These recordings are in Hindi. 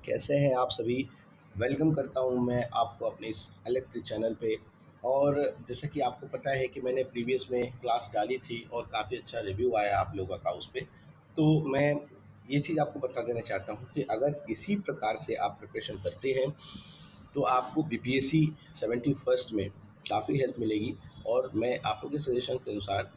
कैसे हैं आप सभी। वेलकम करता हूं मैं आपको अपने इस अलग चैनल पे। और जैसा कि आपको पता है कि मैंने प्रीवियस में क्लास डाली थी और काफ़ी अच्छा रिव्यू आया आप लोगों का उस पे। तो मैं ये चीज़ आपको बता देना चाहता हूं कि अगर इसी प्रकार से आप प्रिपरेशन करते हैं तो आपको बीपीएससी 71st में काफ़ी हेल्प मिलेगी। और मैं आप लोगों के सजेशन के अनुसार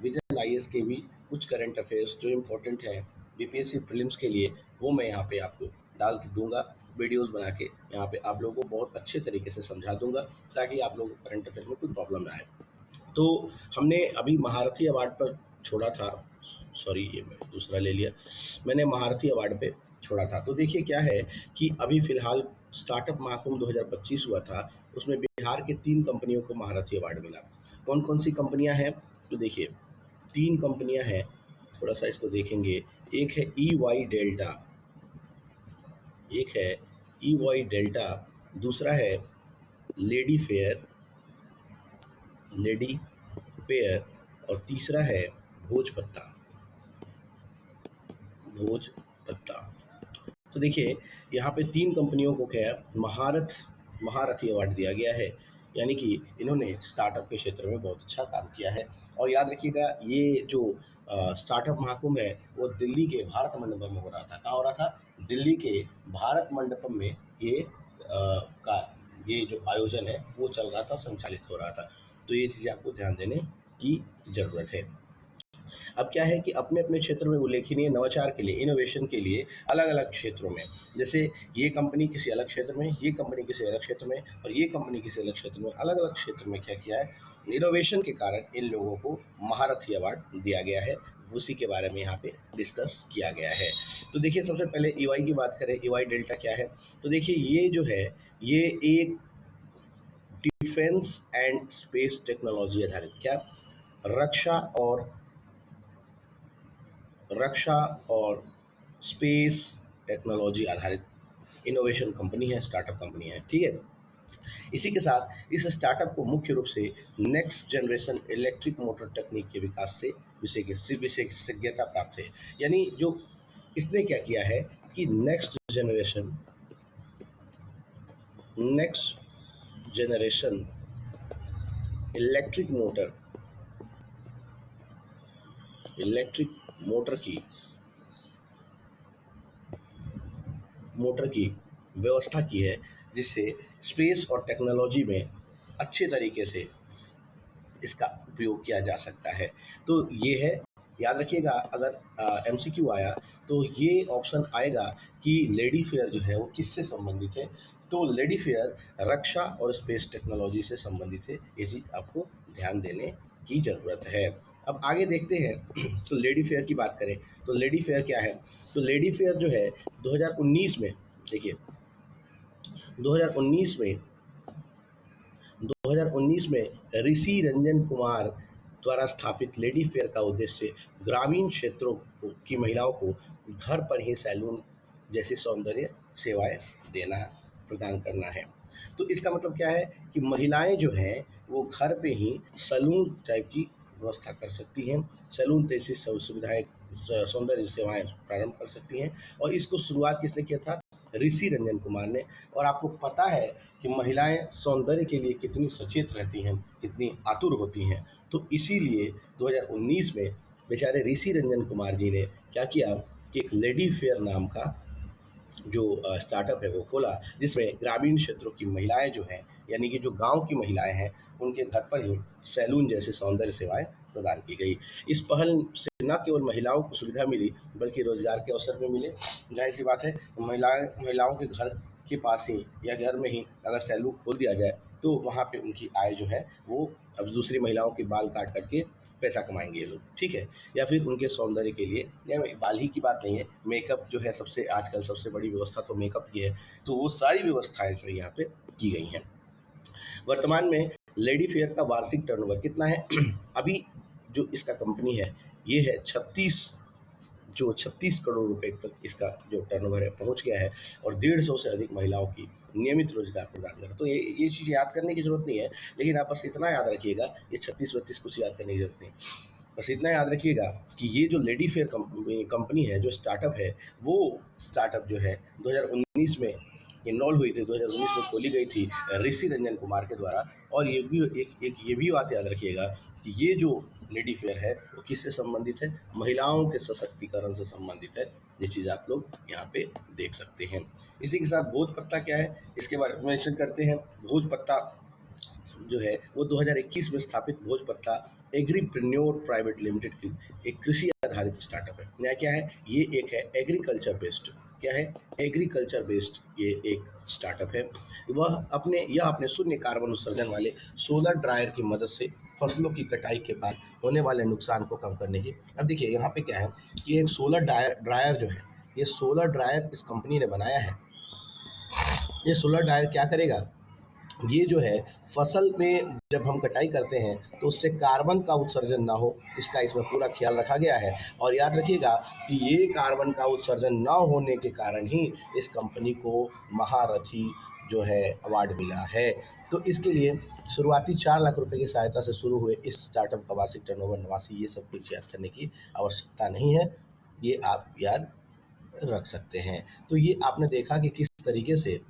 विजन आईएएस के भी कुछ करंट अफेयर्स जो इम्पोर्टेंट हैं बीपीएससी प्रीलिम्स के लिए, वो मैं यहाँ पे आपको डाल के दूंगा, वीडियोस बना के यहाँ पे आप लोगों को बहुत अच्छे तरीके से समझा दूंगा ताकि आप लोगों को करंट अफेयर में कोई प्रॉब्लम ना आए। तो हमने अभी महारथी अवार्ड पर छोड़ा था, सॉरी ये मैं दूसरा ले लिया, मैंने महारथी अवार्ड पे छोड़ा था। तो देखिए क्या है कि अभी फ़िलहाल स्टार्टअप महाकुंभ 2025 हुआ था, उसमें बिहार के 3 कंपनियों को महारथी अवार्ड मिला। कौन-कौन सी कंपनियां हैं? तो देखिए 3 कंपनियां हैं, थोड़ा-सा इसको देखेंगे। एक है ईवाई डेल्टा, एक है ईवाई डेल्टा, दूसरा है लेडी फेयर, लेडी पेयर, और तीसरा है भोजपत्ता, भोजपत्ता। तो देखिए यहाँ पे 3 कंपनियों को क्या महारथी अवार्ड दिया गया है, यानी कि इन्होंने स्टार्टअप के क्षेत्र में बहुत अच्छा काम किया है। और याद रखिएगा ये जो स्टार्टअप महाकुंभ है वो दिल्ली के भारत मंडपम में हो रहा था। कहाँ हो रहा था? दिल्ली के भारत मंडपम में ये का ये जो आयोजन है वो चल रहा था, संचालित हो रहा था। तो ये चीज़ें आपको ध्यान देने की ज़रूरत है। अब क्या है कि अपने अपने क्षेत्र में उल्लेखनीय नवाचार के लिए, इनोवेशन के लिए अलग अलग क्षेत्रों में, जैसे ये कंपनी किसी अलग क्षेत्र में, ये कंपनी किसी अलग क्षेत्र में, और ये कंपनी किसी अलग क्षेत्र में, अलग अलग क्षेत्र में क्या किया है, इनोवेशन के कारण इन लोगों को महारथी अवार्ड दिया गया है। उसी के बारे में यहाँ पे डिस्कस किया गया है। तो देखिए सबसे पहले ईवाई की बात करें, ईवाई डेल्टा क्या है? तो देखिए ये जो है ये एक डिफेंस एंड स्पेस टेक्नोलॉजी आधारित, क्या, रक्षा और रक्षा और स्पेस टेक्नोलॉजी आधारित इनोवेशन कंपनी है, स्टार्टअप कंपनी है, ठीक है। इसी के साथ इस स्टार्टअप को मुख्य रूप से नेक्स्ट जनरेशन इलेक्ट्रिक मोटर तकनीक के विकास से विशेषज्ञता प्राप्त है। यानी जो इसने क्या किया है कि नेक्स्ट जनरेशन इलेक्ट्रिक मोटर की व्यवस्था की है, जिससे स्पेस और टेक्नोलॉजी में अच्छे तरीके से इसका उपयोग किया जा सकता है। तो ये है, याद रखिएगा अगर एमसीक्यू आया तो ये ऑप्शन आएगा कि लेडी फेयर जो है वो किससे संबंधित है। तो लेडी फेयर रक्षा और स्पेस टेक्नोलॉजी से संबंधित है, ये चीज़ आपको ध्यान देने की ज़रूरत है। अब आगे देखते हैं तो लेडी फेयर की बात करें तो लेडी फेयर क्या है? तो लेडी फेयर जो है 2019 में, देखिए 2019 में 2019 में ऋषि रंजन कुमार द्वारा स्थापित लेडी फेयर का उद्देश्य ग्रामीण क्षेत्रों की महिलाओं को घर पर ही सैलून जैसी सौंदर्य सेवाएं देना, प्रदान करना है। तो इसका मतलब क्या है कि महिलाएं जो हैं वो घर पे ही सैलून टाइप की व्यवस्था कर सकती हैं, सैलून जैसी सुविधाएं, सौंदर्य सेवाएं प्रारंभ कर सकती हैं। और इसको शुरुआत किसने किया था? ऋषि रंजन कुमार ने। और आपको पता है कि महिलाएं सौंदर्य के लिए कितनी सचेत रहती हैं, कितनी आतुर होती हैं। तो इसीलिए 2019 में बेचारे ऋषि रंजन कुमार जी ने क्या किया कि एक लेडी फेयर नाम का जो स्टार्टअप है वो खोला, जिसमें ग्रामीण क्षेत्रों की महिलाएं जो हैं, यानी कि जो गांव की महिलाएं हैं, उनके घर पर ही सैलून जैसी सौंदर्य सेवाएं प्रदान की गई। इस पहल से न केवल महिलाओं को सुविधा मिली बल्कि रोजगार के अवसर भी मिले। जाहिर सी बात है, महिलाओं के घर के पास ही या घर में ही अगर सैलून खोल दिया जाए तो वहाँ पे उनकी आय जो है वो अब दूसरी महिलाओं के बाल काट करके पैसा कमाएंगे ये लोग, ठीक है। या फिर उनके सौंदर्य के लिए, या बाल ही की बात नहीं है, मेकअप जो है सबसे आजकल सबसे बड़ी व्यवस्था तो मेकअप की है। तो वो सारी व्यवस्थाएं जो है यहाँ पे की गई हैं। वर्तमान में लेडी फेयर का वार्षिक टर्नओवर कितना है? अभी जो इसका कंपनी है ये है 36 करोड़ रुपए तक इसका जो टर्नओवर है पहुंच गया है, और 150 से अधिक महिलाओं की नियमित रोजगार प्रदान कर। तो ये चीज़ याद करने की जरूरत नहीं है, लेकिन आप बस इतना याद रखिएगा, ये 36-32 कुछ याद करने की जरूरत नहीं। बस इतना याद रखिएगा कि ये जो लेडी फेयर कंपनी है, जो स्टार्टअप है, वो स्टार्टअप जो है 2019 में इन्वॉल्व हुई थी, 2019 में खोली गई थी ऋषि रंजन कुमार के द्वारा। और ये भी एक ये भी बात याद रखिएगा कि ये जो लेडी फेयर है वो किससे संबंधित है, महिलाओं के सशक्तिकरण से संबंधित है। ये चीज़ आप लोग यहाँ पे देख सकते हैं। इसी के साथ भोजपत्ता क्या है इसके बारे में मेंशन करते हैं। भोजपत्ता जो है वो 2021 में स्थापित भोजपत्ता एग्रीप्रेन्योर प्राइवेट लिमिटेड की एक कृषि आधारित स्टार्टअप है। नया क्या है, ये एक है एग्रीकल्चर बेस्ड, क्या है, एग्रीकल्चर बेस्ड ये एक स्टार्टअप है। यह अपने शून्य कार्बन उत्सर्जन वाले सोलर ड्रायर की मदद से फसलों की कटाई के बाद होने वाले नुकसान को कम करने की। अब देखिए यहाँ पे क्या है कि एक सोलर ड्रायर जो है, ये सोलर ड्रायर इस कंपनी ने बनाया है। ये सोलर ड्रायर क्या करेगा, ये जो है फसल में जब हम कटाई करते हैं तो उससे कार्बन का उत्सर्जन ना हो, इसका इसमें पूरा ख्याल रखा गया है। और याद रखिएगा कि ये कार्बन का उत्सर्जन ना होने के कारण ही इस कंपनी को महारथी जो है अवार्ड मिला है। तो इसके लिए शुरुआती 4 लाख रुपए की सहायता से शुरू हुए इस स्टार्टअप का वार्षिक टर्नओवर 89, ये सब कुछ याद करने की आवश्यकता नहीं है, ये आप याद रख सकते हैं। तो ये आपने देखा कि किस तरीके से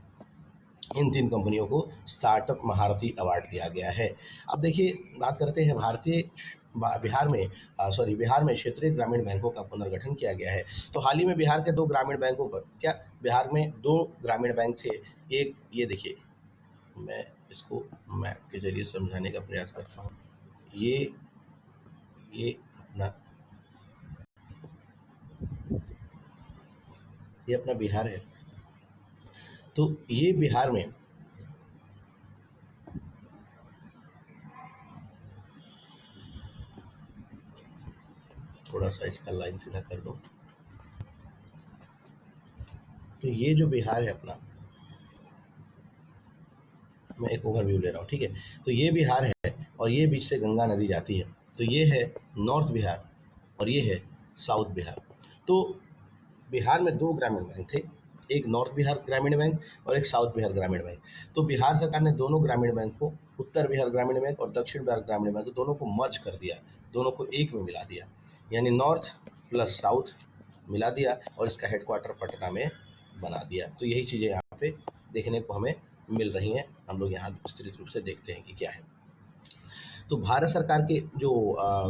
इन 3 कंपनियों को स्टार्टअप महारथी अवार्ड दिया गया है। अब देखिए बात करते हैं बिहार में क्षेत्रीय ग्रामीण बैंकों का पुनर्गठन किया गया है। तो हाल ही में बिहार के 2 ग्रामीण बैंकों पर क्या, बिहार में 2 ग्रामीण बैंक थे। एक ये देखिए, मैं इसको मैप के जरिए समझाने का प्रयास करता हूँ। ये अपना बिहार है। तो ये बिहार में थोड़ा सा इसका लाइन सीधा कर दो। तो ये जो बिहार है अपना, मैं एक ओवरव्यू ले रहा हूँ, ठीक है। तो ये बिहार है और ये बीच से गंगा नदी जाती है। तो ये है नॉर्थ बिहार और ये है साउथ बिहार। तो बिहार में 2 ग्रामीण बैंक थे, एक नॉर्थ बिहार ग्रामीण बैंक और एक साउथ बिहार ग्रामीण बैंक। तो बिहार सरकार ने दोनों ग्रामीण बैंक को, उत्तर बिहार ग्रामीण बैंक और दक्षिण बिहार ग्रामीण बैंक, दोनों को मर्ज कर दिया, दोनों को एक में मिला दिया, यानी नॉर्थ प्लस साउथ मिला दिया और इसका हेडक्वार्टर पटना में बना दिया। तो यही चीज़ें यहाँ पे देखने को हमें मिल रही हैं। हम लोग यहाँ विस्तृत रूप से देखते हैं कि क्या है। तो भारत सरकार के जो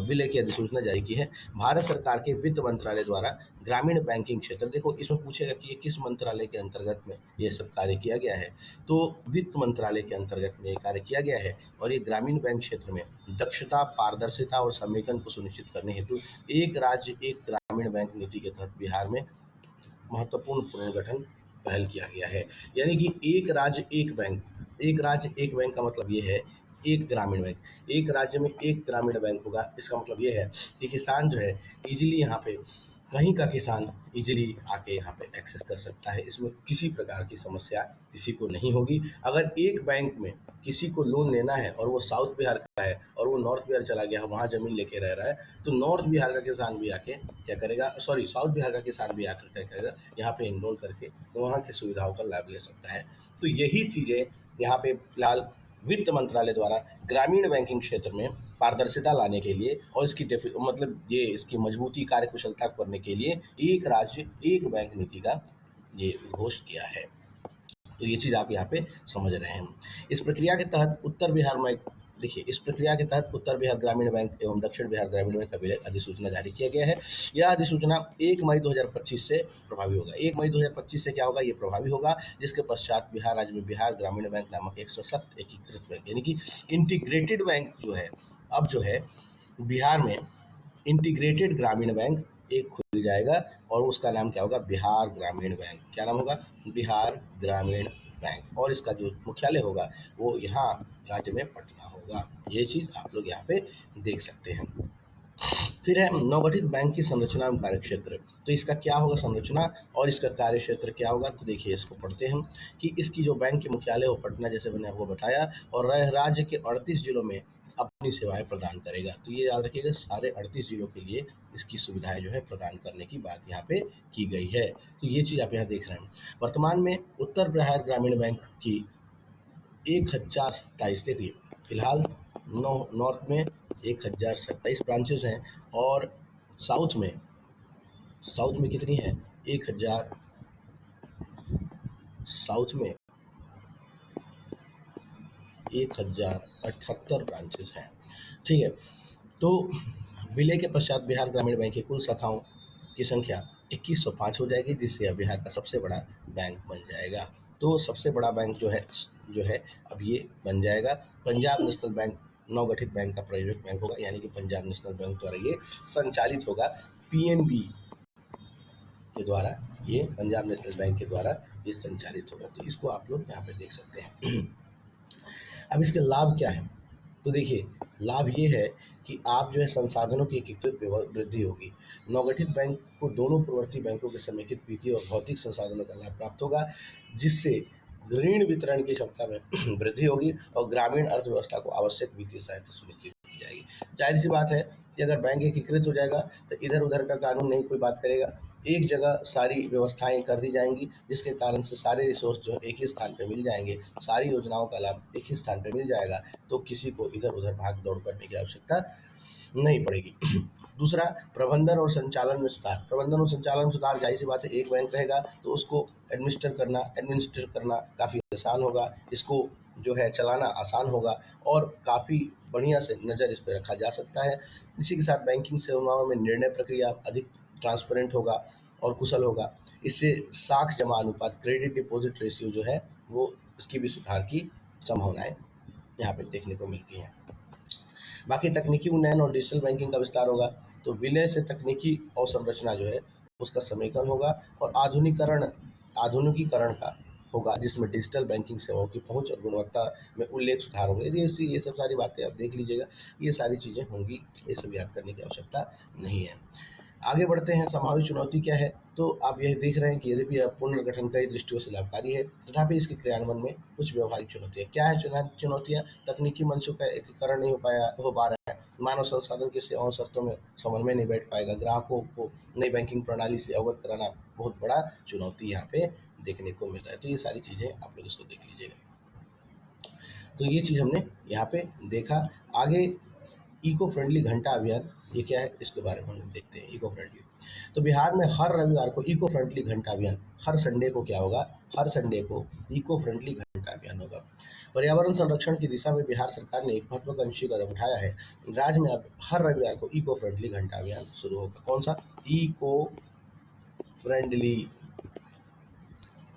विलय की अधिसूचना जारी की है, भारत सरकार के वित्त मंत्रालय द्वारा ग्रामीण बैंकिंग क्षेत्र, देखो इसमें पूछेगा कि ये किस मंत्रालय के अंतर्गत में ये सब कार्य किया गया है। तो वित्त मंत्रालय के अंतर्गत में ये कार्य किया गया है और ये ग्रामीण बैंक क्षेत्र में दक्षता, पारदर्शिता और समेकन को सुनिश्चित करने हेतु एक राज्य एक ग्रामीण बैंक नीति के तहत बिहार में महत्वपूर्ण पुनर्गठन पहल किया गया है। यानी कि एक राज्य एक बैंक, एक राज्य एक बैंक का मतलब ये है एक ग्रामीण बैंक, एक राज्य में एक ग्रामीण बैंक होगा। इसका मतलब ये है कि किसान जो है इजीली यहाँ पे, कहीं का किसान इजीली आके यहाँ पे एक्सेस कर सकता है। इसमें किसी प्रकार की समस्या किसी को नहीं होगी। अगर एक बैंक में किसी को लोन लेना है और वो साउथ बिहार का है और वो नॉर्थ बिहार चला गया है, वहाँ ज़मीन लेके रह रहा है, तो नॉर्थ बिहार का किसान भी आके क्या करेगा, सॉरी साउथ बिहार का किसान भी आकर क्या करेगा, यहाँ पे इनरोल करके वहाँ की सुविधाओं का लाभ ले सकता है। तो यही चीज़ें यहाँ पे फिलहाल वित्त मंत्रालय द्वारा ग्रामीण बैंकिंग क्षेत्र में पारदर्शिता लाने के लिए और इसकी मतलब ये इसकी मजबूती, कार्यकुशलता करने के लिए एक राज्य एक बैंक नीति का ये घोषित किया है। तो ये चीज़ आप यहाँ पे समझ रहे हैं। इस प्रक्रिया के तहत उत्तर बिहार में, देखिए इस प्रक्रिया के तहत उत्तर बिहार ग्रामीण बैंक एवं दक्षिण बिहार ग्रामीण बैंक का विलय अधिसूचना जारी किया गया है। यह अधिसूचना 1 मई 2025 से प्रभावी होगा। 1 मई 2025 से क्या होगा, ये प्रभावी होगा, जिसके पश्चात बिहार राज्य में बिहार ग्रामीण बैंक नामक एक सशक्त एकीकृत बैंक, यानी कि इंटीग्रेटेड बैंक जो है, अब जो है बिहार में इंटीग्रेटेड ग्रामीण बैंक एक खुल जाएगा और उसका नाम क्या होगा, बिहार ग्रामीण बैंक। क्या नाम होगा, बिहार ग्रामीण बैंक। और इसका जो मुख्यालय होगा वो यहाँ राज्य में पटना होगा। ये चीज़ आप लोग यहाँ पे देख सकते हैं। फिर है नवगठित बैंक की संरचना एवं कार्यक्षेत्र। तो इसका क्या होगा संरचना और इसका कार्य क्षेत्र क्या होगा, तो देखिए इसको पढ़ते हैं कि इसकी जो बैंक की मुख्यालय हो पटना, जैसे मैंने आपको बताया, और राज्य के 38 जिलों में अपनी सेवाएं प्रदान करेगा। तो ये याद रखिएगा, सारे 38 जिलों के लिए इसकी सुविधाएं जो है प्रदान करने की बात यहाँ पे की गई है। तो ये चीज़ आप यहाँ देख रहे हैं। वर्तमान में उत्तर बिहार ग्रामीण बैंक की 1027, देखिए फिलहाल नॉर्थ में 1027 ब्रांचेज हैं। और साउथ में कितनी है? 1000, साउथ में 1078 ब्रांचेज हैं। ठीक है, तो विलय के पश्चात बिहार ग्रामीण बैंक की कुल शाखाओं की संख्या 2105 हो जाएगी, जिससे अब बिहार का सबसे बड़ा बैंक बन जाएगा। तो सबसे बड़ा बैंक जो है अब ये बन जाएगा। पंजाब नेशनल बैंक नवगठित बैंक का प्रायोजक बैंक होगा, यानी कि पंजाब नेशनल बैंक द्वारा ये संचालित होगा। पीएनबी के द्वारा, ये पंजाब नेशनल बैंक के द्वारा ये संचालित होगा। तो इसको आप लोग यहाँ पे देख सकते हैं। अब इसके लाभ क्या है? तो देखिए, लाभ ये है कि आप जो है संसाधनों की एकीकृत वृद्धि होगी। नवगठित बैंक को दोनों पूर्ववर्ती बैंकों के समेकित वित्तीय और भौतिक संसाधनों का लाभ प्राप्त होगा, जिससे ऋण वितरण की क्षमता में वृद्धि होगी और ग्रामीण अर्थव्यवस्था को आवश्यक वित्तीय सहायता सुनिश्चित की जाएगी। जाहिर सी बात है कि अगर बैंक एकीकृत हो जाएगा तो इधर उधर का कानून नहीं कोई बात करेगा, एक जगह सारी व्यवस्थाएं कर दी जाएंगी, जिसके कारण से सारे रिसोर्स जो एक ही स्थान पे मिल जाएंगे, सारी योजनाओं का लाभ एक ही स्थान पे मिल जाएगा, तो किसी को इधर उधर भाग दौड़ करने की आवश्यकता नहीं पड़ेगी। दूसरा, प्रबंधन और संचालन में सुधार। प्रबंधन और संचालन में सुधार, जाहिर सी बात है एक बैंक रहेगा तो उसको एडमिनिस्टर करना काफ़ी आसान होगा, इसको जो है चलाना आसान होगा और काफ़ी बढ़िया से नज़र इस पर रखा जा सकता है। इसी के साथ बैंकिंग सेवाओं में निर्णय प्रक्रिया अधिक ट्रांसपेरेंट होगा और कुशल होगा। इससे साख जमा अनुपात, क्रेडिट डिपॉजिट रेशियो जो है वो इसकी भी सुधार की संभावनाएं यहाँ पे देखने को मिलती हैं। बाकी तकनीकी उन्नयन और डिजिटल बैंकिंग का विस्तार होगा। तो विलय से तकनीकी अवसंरचना जो है उसका समेकन होगा और आधुनिकीकरण का होगा, जिसमें डिजिटल बैंकिंग सेवाओं की पहुंच और गुणवत्ता में उल्लेख सुधार होंगे। ये सब सारी बातें आप देख लीजिएगा, ये सारी चीज़ें होंगी, ये सब याद करने की आवश्यकता नहीं है। आगे बढ़ते हैं। संभावित चुनौती क्या है? तो आप यह देख रहे हैं कि यद्यपि पुनर्गठन कई दृष्टियों से लाभकारी है, तथापि इसके क्रियान्वयन में कुछ व्यवहारिक चुनौतियाँ क्या है? चुनौतियाँ, तकनीकी मंचों का एकीकरण नहीं हो पा रहा है, मानव संसाधन की सेवाओं शर्तों में समन्वय नहीं बैठ पाएगा, ग्राहकों को नई बैंकिंग प्रणाली से अवगत कराना बहुत बड़ा चुनौती यहाँ पे देखने को मिल रहा है। तो ये सारी चीज़ें आप लोग इसको देख लीजिएगा। तो ये चीज़ हमने यहाँ पे देखा। आगे इको फ्रेंडली घंटा अभियान, ये क्या है इसके बारे में हम लोग देखते हैं। इको फ्रेंडली, तो बिहार में हर रविवार को इको फ्रेंडली घंटा अभियान, हर संडे को क्या होगा? हर संडे को इको फ्रेंडली घंटा अभियान होगा। पर्यावरण संरक्षण की दिशा में बिहार सरकार ने एक महत्वाकांक्षी कदम उठाया है। राज्य में अब हर रविवार को इको फ्रेंडली घंटा अभियान शुरू होगा। कौन सा? इको फ्रेंडली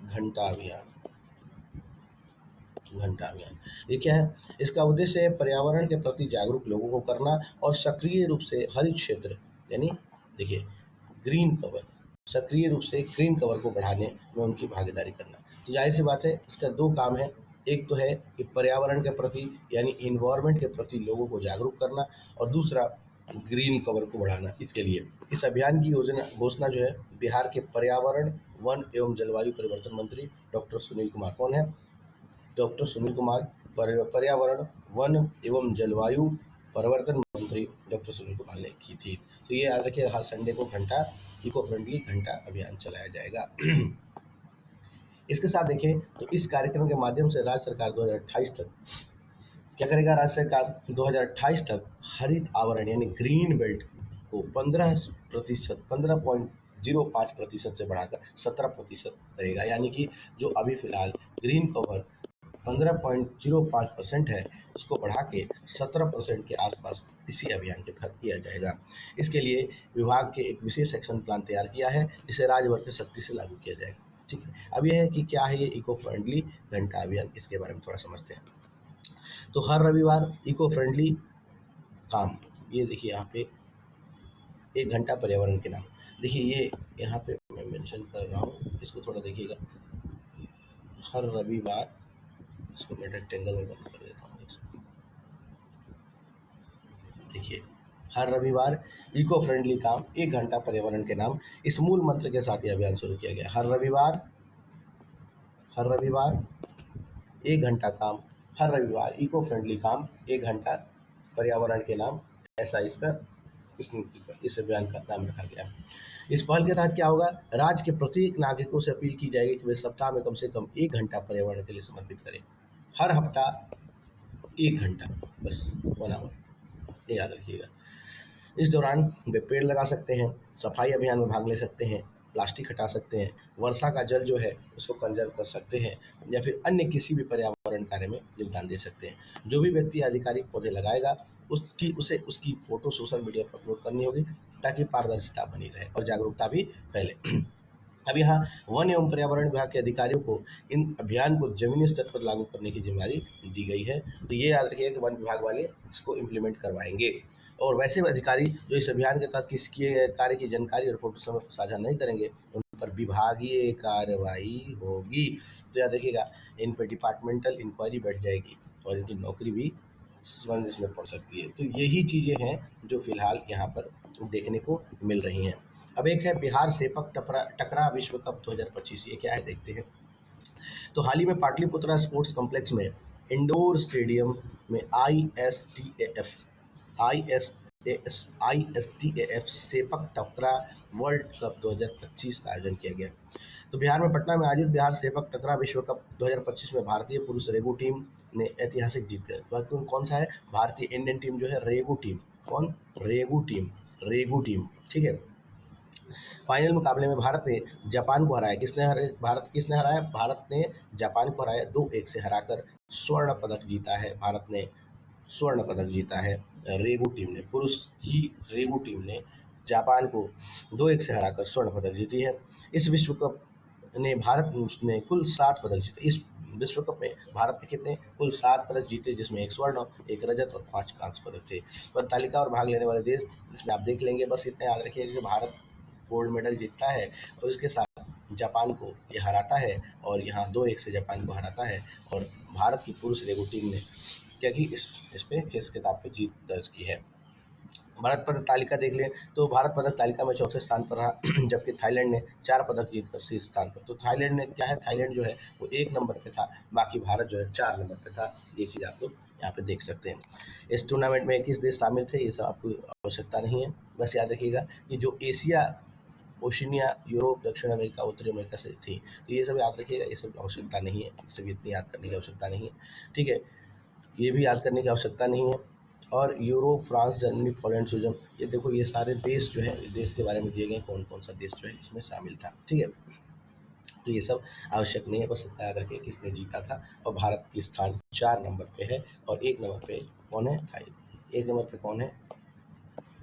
घंटा अभियान। ये क्या है? इसका उद्देश्य है पर्यावरण के प्रति जागरूक लोगों को करना और सक्रिय रूप से हरित क्षेत्र, यानी देखिए ग्रीन कवर, सक्रिय रूप से ग्रीन कवर को बढ़ाने में उनकी भागीदारी करना। तो जाहिर सी बात है इसका दो काम है, एक तो है कि पर्यावरण के प्रति यानी इन्वायरमेंट के प्रति लोगों को जागरूक करना, और दूसरा ग्रीन कवर को बढ़ाना। इसके लिए इस अभियान की घोषणा जो है बिहार के पर्यावरण, वन एवं जलवायु परिवर्तन मंत्री डॉक्टर सुनील कुमार, कौन है? डॉक्टर सुनील कुमार, पर्यावरण, वन एवं जलवायु परिवर्तन मंत्री डॉक्टर सुनील कुमार ने की थी। तो ये याद रखिए, हर संडे को इको फ्रेंडली घंटा अभियान चलाया जाएगा। इसके साथ देखें तो इस कार्यक्रम के माध्यम से राज्य सरकार 2028 तक क्या करेगा? राज्य सरकार 2028 तक हरित आवरण यानी ग्रीन बेल्ट को 15.05% से बढ़ाकर 17% करेगा। यानी कि जो अभी फिलहाल ग्रीन कवर 15.05% है, उसको बढ़ा के 17% के आसपास इसी अभियान के तहत किया जाएगा। इसके लिए विभाग के एक विशेष एक्शन प्लान तैयार किया है, जिसे राज्य भर के सख्ती से लागू किया जाएगा। ठीक है, अब यह है कि क्या है ये इको फ्रेंडली घंटा अभियान, इसके बारे में थोड़ा समझते हैं। तो हर रविवार इको फ्रेंडली काम, ये देखिए यहाँ पे 1 घंटा पर्यावरण के नाम। देखिए ये यहाँ पे मैं मेंशन कर रहा हूँ, इसको थोड़ा देखिएगा। हर रविवार, इसको मैं रेक्टेंगल में बंद कर देता हूँ। देखिए हर रविवार इको फ्रेंडली काम, 1 घंटा पर्यावरण के नाम, इस मूल मंत्र के साथ ये अभियान शुरू किया गया। हर रविवार 1 घंटा काम, हर रविवार इको फ्रेंडली काम, 1 घंटा पर्यावरण के नाम, ऐसा इस अभियान का नाम रखा गया। इस पहल के तहत क्या होगा? राज्य के प्रत्येक नागरिकों से अपील की जाएगी कि वे सप्ताह में कम से कम 1 घंटा पर्यावरण के लिए समर्पित करें। हर हफ्ता 1 घंटा, बस 1 आवर, ये याद रखिएगा। इस दौरान वे पेड़ लगा सकते हैं, सफाई अभियान में भाग ले सकते हैं, प्लास्टिक हटा सकते हैं, वर्षा का जल जो है उसको कंजर्व कर सकते हैं, या फिर अन्य किसी भी पर्यावरण कार्य में योगदान दे सकते हैं। जो भी व्यक्ति आधिकारिक पौधे लगाएगा उसे उसकी फोटो सोशल मीडिया पर अपलोड करनी होगी, ताकि पारदर्शिता बनी रहे और जागरूकता भी फैले। अब यहाँ वन एवं पर्यावरण विभाग के अधिकारियों को इन अभियान को जमीनी स्तर पर लागू करने की जिम्मेदारी दी गई है। तो ये याद रखिएगा कि वन विभाग वाले इसको इम्प्लीमेंट करवाएंगे। और वैसे अधिकारी जो इस अभियान के तहत किसी किए गए कार्य की जानकारी और फोटो समय साझा नहीं करेंगे, उन पर विभागीय कार्रवाई होगी। तो याद रखिएगा, इन पर डिपार्टमेंटल इंक्वायरी बैठ जाएगी और इनकी नौकरी भी संबंध इसमें पड़ सकती है। तो यही चीज़ें हैं जो फिलहाल यहाँ पर देखने को मिल रही हैं। अब एक है बिहार सेपक टकरा विश्व कप 2025। ये क्या है देखते हैं। तो हाल ही में पाटलिपुत्रा स्पोर्ट्स कॉम्प्लेक्स में इंडोर स्टेडियम में ISTAF सेपक टकरा वर्ल्ड कप 2025 का आयोजन किया गया। तो बिहार में पटना में आयोजित बिहार सेपक टकरा विश्व कप 2025 में भारतीय पुरुष रेगू टीम ने ऐतिहासिक जीत गए। तो कौन सा है? भारतीय इंडियन टीम जो है रेगू टीम। कौन? रेगू टीम, ठीक है। फाइनल मुकाबले में भारत ने जापान को हराया। भारत किसने हराया? भारत ने जापान को हराया 2-1 से हराकर स्वर्ण पदक जीता है। भारत ने स्वर्ण पदक जीता है। रेगू टीम ने, पुरुष की रेगू टीम ने जापान को 2-1 से हराकर स्वर्ण पदक जीती है। इस विश्व कप ने भारत ने कुल 7 पदक जीते। इस विश्व कप में भारत ने कितने? कुल 7 पदक जीते, जिसमें 1 स्वर्ण, 1 रजत और 5 कांस्य पदक थे। पर तालिका और भाग लेने वाले देश इसमें आप देख लेंगे। बस इतना याद रखिएगा कि भारत गोल्ड मेडल जीतता है और उसके साथ जापान को ये हराता है, और यहाँ 2-1 से जापान को हराता है। और भारत की पुरुष रेगू टीम ने क्या कि इस पे किस किताब पे जीत दर्ज की है। भारत पदक तालिका देख लें तो भारत पदक तालिका में 4थे स्थान पर रहा, जबकि थाईलैंड ने 4 पदक जीतकर शीर्ष स्थान पर। तो थाईलैंड ने क्या है, थाईलैंड जो है वो 1 नंबर पे था, बाकी भारत जो है 4 नंबर पे था। ये चीज़ आप लोग यहाँ पे देख सकते हैं। इस टूर्नामेंट में 21 देश शामिल थे, ये सब आपको आवश्यकता नहीं है। बस याद रखिएगा कि जो एशिया, ओशिनिया, यूरोप, दक्षिण अमेरिका, उत्तरी अमेरिका से थी, तो ये सब याद रखिएगा। ये सब आवश्यकता नहीं है, सब इतनी याद करने की आवश्यकता नहीं है, ठीक है। ये भी याद करने की आवश्यकता नहीं है। और Europe, France, Germany, Poland, Switzerland, ये देखो ये सारे देश जो है, देश के बारे में दिए गए कौन कौन सा देश जो है इसमें शामिल था, ठीक है। तो ये सब आवश्यक नहीं है, बस इतना याद रखिए किसने जीता था। और भारत की स्थान 4 नंबर पे है, और 1 नंबर पे कौन है? थाईलैंड। 1 नंबर पे कौन है?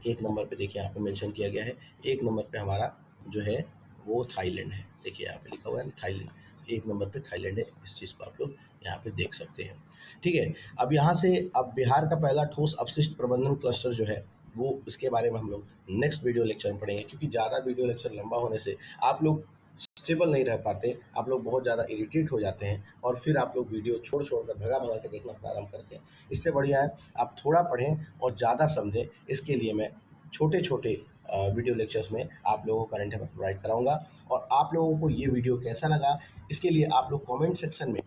1 नंबर पे देखिए यहाँ पे मेंशन किया गया है। 1 नंबर पे हमारा जो है वो थाईलैंड है। देखिए यहाँ पे लिखा हुआ है ना थाईलैंड, 1 नंबर पे थाईलैंड है। इस चीज़ को आप लोग यहाँ पे देख सकते हैं, ठीक है। अब यहाँ से अब बिहार का पहला ठोस अपशिष्ट प्रबंधन क्लस्टर जो है वो, इसके बारे में हम लोग नेक्स्ट वीडियो लेक्चर में पढ़ेंगे, क्योंकि ज़्यादा वीडियो लेक्चर लंबा होने से आप लोग स्टेबल नहीं रह पाते, आप लोग बहुत ज़्यादा इरिटेट हो जाते हैं, और फिर आप लोग वीडियो छोड़ कर भगा के देखना प्रारंभ करते हैं। इससे बढ़िया है आप थोड़ा पढ़ें और ज़्यादा समझें। इसके लिए मैं छोटे छोटे वीडियो लेक्चर्स में आप लोगों को करंट अफेयर प्रोवाइड कराऊंगा। और आप लोगों को ये वीडियो कैसा लगा, इसके लिए आप लोग कमेंट सेक्शन में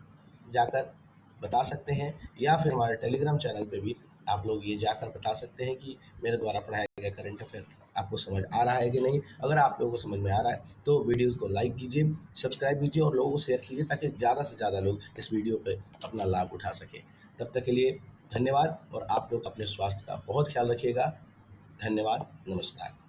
जाकर बता सकते हैं, या फिर हमारे टेलीग्राम चैनल पे भी आप लोग ये जाकर बता सकते हैं कि मेरे द्वारा पढ़ाया गया करंट अफेयर आपको समझ आ रहा है कि नहीं। अगर आप लोगों को समझ में आ रहा है तो वीडियोस को लाइक कीजिए, सब्सक्राइब कीजिए और लोगों को शेयर कीजिए, ताकि ज़्यादा से ज़्यादा लोग इस वीडियो पे अपना लाभ उठा सकें। तब तक के लिए धन्यवाद, और आप लोग अपने स्वास्थ्य का बहुत ख्याल रखिएगा। धन्यवाद, नमस्कार।